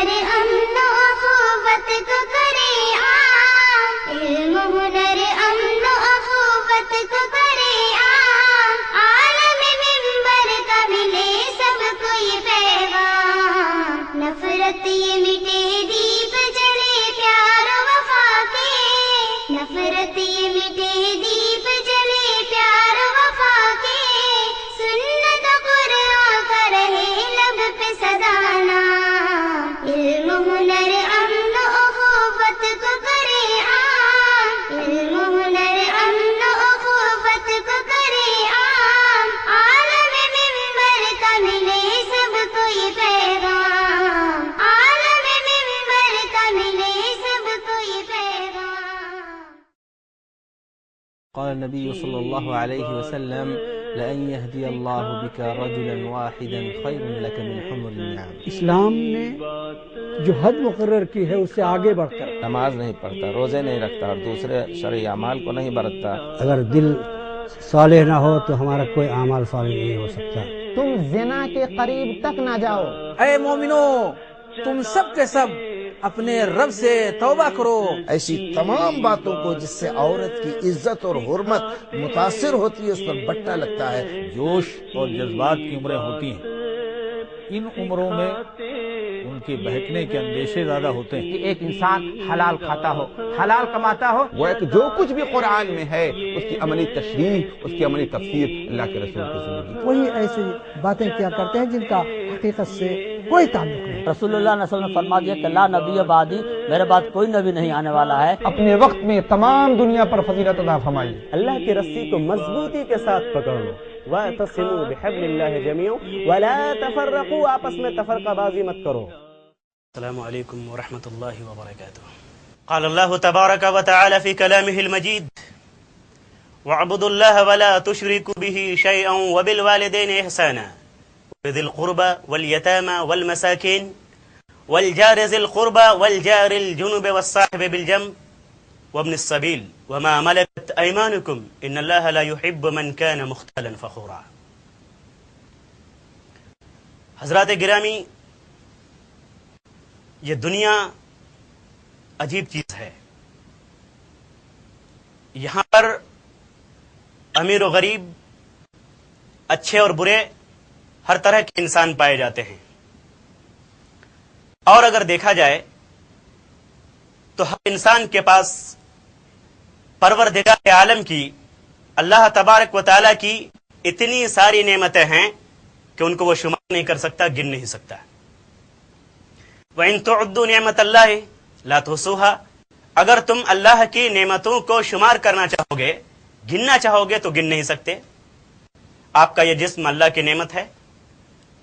ہنر امن و اخوت کو کرے عام، علم ہنر امن و اخوت کو کرے عام، عالم منبر کا ملے سب کو یہ پیغام، نفرت یہ مٹے دیپ جلے پیار و وفا کے، نفرت یہ مٹے دیپ جلے پیار و وفا کے، سنت قرآن کا رہے لب پہ سدانا، علم ہنر امن و اخوت کو کرے عام، علم ہنر امن و اخوت کو کرے عام، عالم منبر کا ملے سب کو یہ پیغام، عالم منبر کا ملے سب کو یہ پیغام۔ قال النبي صلى الله عليه وسلم لأن يهدي الله بك رجلا واحدا خير لك من حمر النعم۔ اسلام نے جو حد مقرر کی ہے اس سے آگے بڑھ کر نماز نہیں پڑھتا، روزے نہیں رکھتا اور دوسرے شرعی اعمال کو نہیں برتتا، اگر دل صالح نہ ہو تو ہمارا کوئی اعمال صالح نہیں ہو سکتا۔ تم زنا کے قریب تک نہ جاؤ۔ اے مومنو، تم سب کے سب اپنے رب سے توبہ کرو۔ ایسی تمام باتوں کو جس سے عورت کی عزت اور حرمت متاثر ہوتی ہے اس پر بٹا لگتا ہے۔ جوش اور جذبات کی عمریں ہوتی ہیں، ان عمروں میں ان کے بہکنے کے اندیشے زیادہ ہوتے ہیں۔ کہ ایک انسان حلال کھاتا ہو، حلال کماتا ہو۔ وہ ایک جو کچھ بھی قرآن میں ہے اس کی عملی تشریح، اس کی عملی تفسیر اللہ کے رسول کی زندگی۔ وہی ایسی باتیں کیا کرتے ہیں جن کا حقیقت سے کوئی تعلق نہیں۔ رسول اللہ صلی اللہ علیہ وسلم نے فرما دیا کہ لا نبی بعدی، میرے بعد کوئی نبی نہیں آنے والا ہے۔ اپنے وقت میں تمام دنیا پر فضیلت عطا فرمائی۔ اللہ کی رسی کو مضبوطی کے ساتھ پکڑ لو، وَاعْتَصِمُوا بِحَبْلِ اللَّهِ جَمِيعًا وَلَا تَفَرَّقُوا، آپس میں تفرقہ بازی مت کرو۔ السلام علیکم ورحمۃ اللہ وبرکاتہ۔ قال اللہ تبارک وتعالی فی کلامہ المجید وَاعْبُدُوا اللَّهَ وَلَا تُشْرِكُوا بِهِ شَيْئًا وَبِالْوَالِدَيْنِ إِحْسَانًا وَذِي الْقُرْبَى وَالْيَتَامَى وَالْمَسَاكِينِ وَالْجَارِ ذِي الْقُرْبَى وَالْجَارِ الْجُنُبِ وَالصَّاحِبِ بِالْجَنبِ وَابْنِ السَّبِيلِ وَمَا مَلَكَتْ أَيْمَانُكُمْ إِنَّ اللَّهَ لَا يُحِبُّ مَنْ كَانَ مُخْتَالًا فَخُورًا۔ حضرات گرامی، یہ دنیا عجیب چیز ہے۔ یہاں پر امیر و غریب، اچھے اور برے، ہر طرح کے انسان پائے جاتے ہیں، اور اگر دیکھا جائے تو ہر انسان کے پاس پروردگار عالم کی، اللہ تبارک و تعالی کی اتنی ساری نعمتیں ہیں کہ ان کو وہ شمار نہیں کر سکتا، گن نہیں سکتا۔ وَإِن تُعُدُّوا نِعْمَةَ اللَّهِ لَا تُحْصُوهَا، اگر تم اللہ کی نعمتوں کو شمار کرنا چاہو گے، گننا چاہو گے تو گن نہیں سکتے۔ آپ کا یہ جسم اللہ کی نعمت ہے،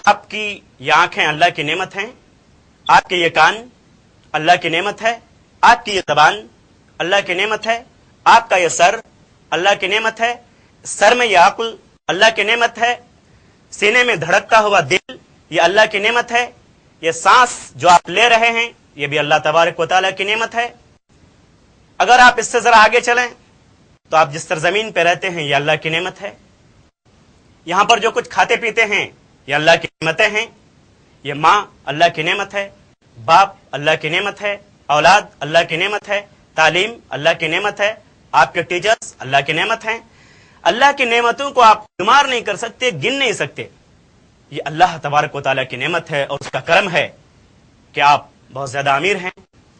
آپ کی یہ آنکھیں اللہ کی نعمت ہیں، آپ کے یہ کان اللہ کی نعمت ہے، آپ کی یہ زبان اللہ کی نعمت ہے، آپ کا یہ سر اللہ کی نعمت ہے، سر میں یہ عقل اللہ کی نعمت ہے، سینے میں دھڑکتا ہوا دل یہ اللہ کی نعمت ہے، یہ سانس جو آپ لے رہے ہیں یہ بھی اللہ تبارک و تعالیٰ کی نعمت ہے۔ اگر آپ اس سے ذرا آگے چلیں تو آپ جس سرزمین پہ رہتے ہیں یہ اللہ کی نعمت ہے، یہاں پر جو کچھ کھاتے پیتے ہیں یہ اللہ کی نعمتیں ہیں، یہ ماں اللہ کی نعمت ہے، باپ اللہ کی نعمت ہے، اولاد اللہ کی نعمت ہے، تعلیم اللہ کی نعمت ہے، آپ کے ٹیچرز اللہ کی نعمت ہیں۔ اللہ کی نعمتوں کو آپ شمار نہیں کر سکتے، گن نہیں سکتے۔ یہ اللہ تبارک و تعالیٰ کی نعمت ہے اور اس کا کرم ہے کہ آپ بہت زیادہ امیر ہیں،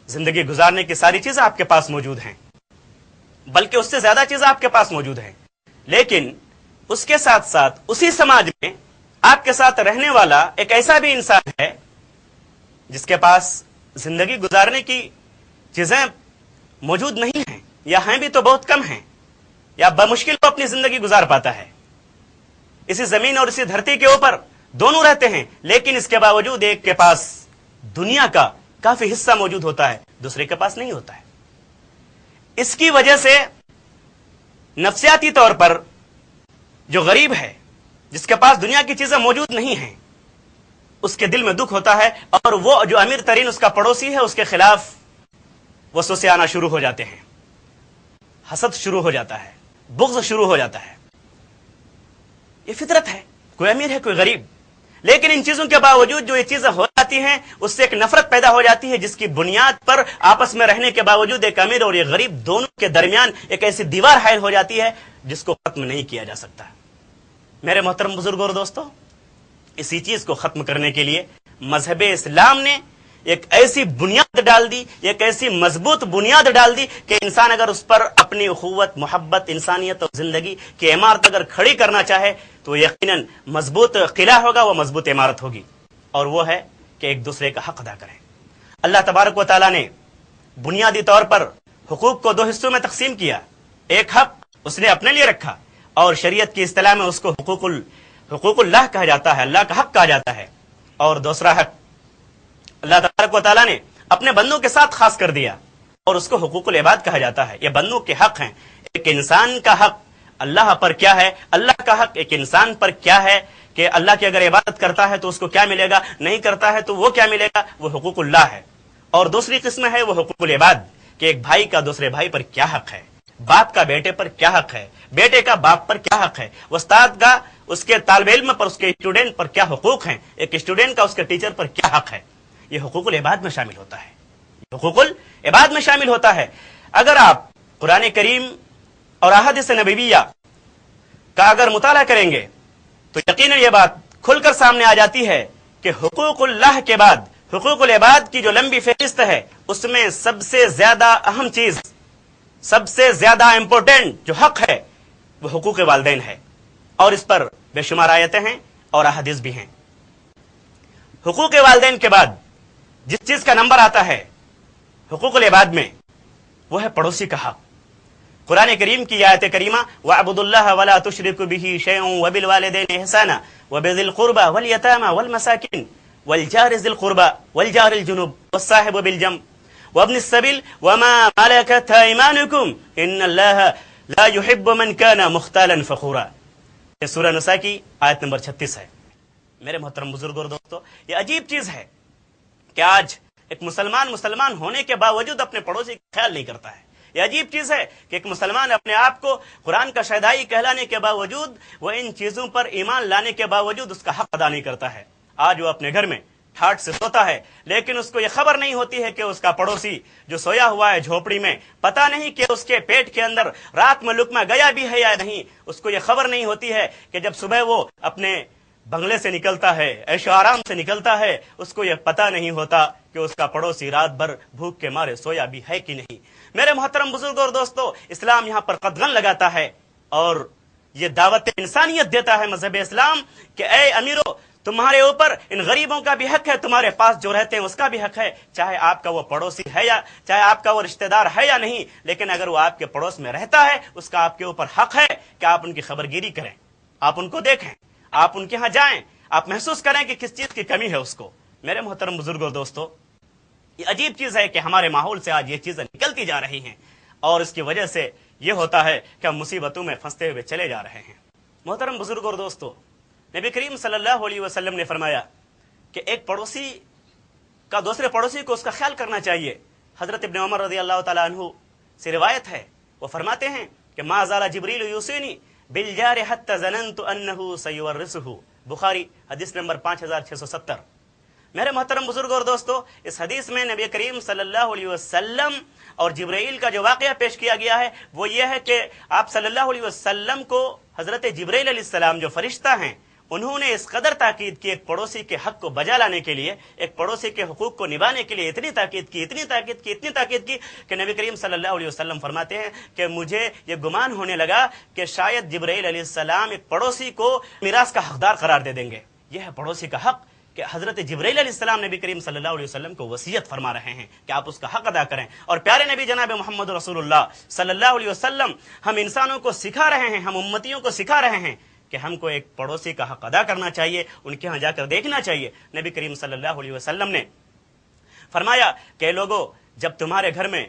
زندگی گزارنے کی ساری چیزیں آپ کے پاس موجود ہیں، بلکہ اس سے زیادہ چیزیں آپ کے پاس موجود ہیں۔ لیکن اس کے ساتھ ساتھ اسی سماج میں آپ کے ساتھ رہنے والا ایک ایسا بھی انسان ہے جس کے پاس زندگی گزارنے کی چیزیں موجود نہیں ہیں، یا ہیں بھی تو بہت کم ہیں، یا بمشکل وہ اپنی زندگی گزار پاتا ہے۔ اسی زمین اور اسی دھرتی کے اوپر دونوں رہتے ہیں، لیکن اس کے باوجود ایک کے پاس دنیا کا کافی حصہ موجود ہوتا ہے، دوسرے کے پاس نہیں ہوتا ہے۔ اس کی وجہ سے نفسیاتی طور پر جو غریب ہے، جس کے پاس دنیا کی چیزیں موجود نہیں ہیں، اس کے دل میں دکھ ہوتا ہے، اور وہ جو امیر ترین اس کا پڑوسی ہے اس کے خلاف وسوسے آنا شروع ہو جاتے ہیں، حسد شروع ہو جاتا ہے، بغض شروع ہو جاتا ہے۔ یہ فطرت ہے، کوئی امیر ہے کوئی غریب، لیکن ان چیزوں کے باوجود جو یہ چیزیں ہو جاتی ہیں اس سے ایک نفرت پیدا ہو جاتی ہے، جس کی بنیاد پر آپس میں رہنے کے باوجود ایک امیر اور ایک غریب دونوں کے درمیان ایک ایسی دیوار حائل ہو جاتی ہے جس کو ختم نہیں کیا جا سکتا۔ میرے محترم بزرگوں اور دوستوں، اسی چیز کو ختم کرنے کے لیے مذہب اسلام نے ایک ایسی بنیاد ڈال دی، ایک ایسی مضبوط بنیاد ڈال دی کہ انسان اگر اس پر اپنی اخوت، محبت، انسانیت اور زندگی کی عمارت اگر کھڑی کرنا چاہے تو یقیناً مضبوط قلعہ ہوگا، وہ مضبوط عمارت ہوگی، اور وہ ہے کہ ایک دوسرے کا حق ادا کریں۔ اللہ تبارک و تعالیٰ نے بنیادی طور پر حقوق کو دو حصوں میں تقسیم کیا۔ ایک حق اس نے اپنے لیے رکھا، اور شریعت کی اصطلاح میں اس کو حقوق اللہ کہا جاتا ہے، اللہ کا حق کہا جاتا ہے، اور دوسرا حق اللہ تبارک و تعالیٰ نے اپنے بندوں کے ساتھ خاص کر دیا، اور اس کو حقوق العباد کہا جاتا ہے۔ یہ بندوں کے حق ہیں۔ ایک انسان کا حق اللہ پر کیا ہے، اللہ کا حق ایک انسان پر کیا ہے کہ اللہ کی اگر عبادت کرتا ہے تو اس کو کیا ملے گا، نہیں کرتا ہے تو وہ کیا ملے گا، وہ حقوق اللہ ہے۔ اور دوسری قسم ہے وہ حقوق العباد، کہ ایک بھائی کا دوسرے بھائی پر کیا حق ہے، باپ کا بیٹے پر کیا حق ہے، بیٹے کا باپ پر کیا حق ہے، استاد کا اس کے طالب علم پر، اس کے اسٹوڈنٹ پر کیا حقوق ہیں، ایک اسٹوڈنٹ کا اس کے ٹیچر پر کیا حق ہے۔ یہ حقوق العباد میں شامل ہوتا ہے، حقوق العباد میں شامل ہوتا ہے۔ اگر آپ قرآن کریم اور احادیث نبویہ کا اگر مطالعہ کریں گے تو یقیناً یہ بات کھل کر سامنے آ جاتی ہے کہ حقوق اللہ کے بعد حقوق العباد کی جو لمبی فہرست ہے اس میں سب سے زیادہ اہم چیز، سب سے زیادہ امپورٹنٹ جو حق ہے وہ حقوق والدین ہے، اور اس پر بے شمار آیتیں ہیں اور احادیث بھی ہیں۔ حقوق والدین کے بعد جس چیز کا نمبر آتا ہے حقوق العباد میں وہ ہے پڑوسی کا حق۔ قرآن کریم کی آیت کریمہ وَاعْبُدُوا اللَّهَ وَلَا تُشْرِكُوا بِهِ شَيْئًا وَبِالْوَالِدَيْنِ إِحْسَانًا وَبِذِي الْقُرْبَى وَالْيَتَامَى وَالْمَسَاكِينِ وَالْجَارِ ذِي الْقُرْبَى وَالْجَارِ الْجُنُبِ وَالصَّاحِبِ بِالْجَنبِ وَابْنِ السَّبِيلِ وَمَا مَلَكَتْ أَيْمَانُكُمْ إِنَّ اللَّهَ لَا يُحِبُّ مَنْ كَانَ مُخْتَالًا فَخُورًا۔ یہ سورہ نساء کی آیت نمبر 36 ہے۔ میرے محترم بزرگوں اور دوستو، یہ عجیب چیز ہے کہ آج ایک مسلمان ہونے کے باوجود اپنے پڑوسی کا خیال نہیں کرتا ہے۔ یہ عجیب چیز ہے کہ ایک مسلمان اپنے آپ کو قرآن کا شہدائی کہلانے کے باوجود، وہ ان چیزوں پر ایمان لانے کے باوجود اس کا حق ادا نہیں کرتا ہے۔ آج وہ اپنے گھر میں ٹھاٹ سے سوتا ہے، لیکن اس کو یہ خبر نہیں ہوتی ہے کہ اس کا پڑوسی جو سویا ہوا ہے جھوپڑی میں، پتہ نہیں کہ اس کے پیٹ کے اندر رات میں لقمہ گیا بھی ہے یا نہیں۔ اس کو یہ خبر نہیں ہوتی ہے کہ جب صبح وہ اپنے بنگلے سے نکلتا ہے، عیش و آرام سے نکلتا ہے، اس کو یہ پتہ نہیں ہوتا کہ اس کا پڑوسی رات بھر بھوک کے مارے سویا بھی ہے کہ نہیں۔ میرے محترم بزرگوں اور دوستو، اسلام یہاں پر قدغن لگاتا ہے اور یہ دعوت انسانیت دیتا ہے مذہب اسلام کہ اے امیرو، تمہارے اوپر ان غریبوں کا بھی حق ہے، تمہارے پاس جو رہتے ہیں اس کا بھی حق ہے، چاہے آپ کا وہ پڑوسی ہے یا چاہے آپ کا وہ رشتہ دار ہے یا نہیں، لیکن اگر وہ آپ کے پڑوس میں رہتا ہے اس کا آپ کے اوپر حق ہے کہ آپ ان کی خبرگیری کریں، آپ ان کو دیکھیں، آپ ان کے ہاں جائیں، آپ محسوس کریں کہ کس چیز کی کمی ہے اس کو۔ میرے محترم بزرگوں اور دوستو، یہ عجیب چیز ہے کہ ہمارے ماحول سے آج یہ چیزیں نکلتی جا رہی ہیں، اور اس کی وجہ سے یہ ہوتا ہے کہ ہم مصیبتوں میں پھنستے ہوئے چلے جا رہے ہیں۔ محترم بزرگوں اور دوستو، نبی کریم صلی اللہ علیہ وسلم نے فرمایا کہ ایک پڑوسی کا دوسرے پڑوسی کو اس کا خیال کرنا چاہیے۔ حضرت ابن عمر رضی اللہ تعالیٰ عنہ سے روایت ہے، وہ فرماتے ہیں کہ ما زال جبریل یوصینی بالجار حتی ظننت انہ سیورثہ، بخاری حدیث نمبر 5670۔ میرے محترم بزرگوں اور دوستو، اس حدیث میں نبی کریم صلی اللہ علیہ وسلم اور جبرائیل کا جو واقعہ پیش کیا گیا ہے وہ یہ ہے کہ آپ صلی اللہ علیہ وسلم کو حضرت جبرائیل علیہ السلام جو فرشتہ ہیں انہوں نے اس قدر تاکید کی ایک پڑوسی کے حق کو بجا لانے کے لیے، ایک پڑوسی کے حقوق کو نبھانے کے لیے اتنی تاکید کی کہ نبی کریم صلی اللہ علیہ وسلم فرماتے ہیں کہ مجھے یہ گمان ہونے لگا کہ شاید جبرائیل علیہ السلام ایک پڑوسی کو میراث کا حقدار قرار دے دیں گے۔ یہ ہے پڑوسی کا حق کہ حضرت جبرائیل علیہ السلام نبی کریم صلی اللہ علیہ وسلم کو وصیت فرما رہے ہیں کہ آپ اس کا حق ادا کریں۔ اور پیارے نبی جناب محمد رسول اللہ صلی اللہ علیہ وسلم ہم انسانوں کو سکھا رہے ہیں، ہم امتیوں کو سکھا رہے ہیں کہ ہم کو ایک پڑوسی کا حق ادا کرنا چاہیے، ان کے ہاں جا کر دیکھنا چاہیے۔ نبی کریم صلی اللہ علیہ وسلم نے فرمایا کہ لوگوں، جب تمہارے گھر میں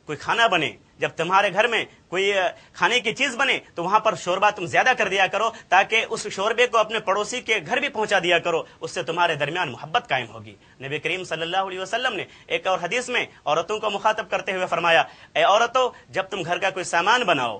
کوئی کھانا بنے، جب تمہارے گھر میں کوئی کھانے کی چیز بنے تو وہاں پر شوربہ تم زیادہ کر دیا کرو، تاکہ اس شوربے کو اپنے پڑوسی کے گھر بھی پہنچا دیا کرو، اس سے تمہارے درمیان محبت قائم ہوگی۔ نبی کریم صلی اللہ علیہ وسلم نے ایک اور حدیث میں عورتوں کو مخاطب کرتے ہوئے فرمایا، اے عورتوں، جب تم گھر کا کوئی سامان بناؤ،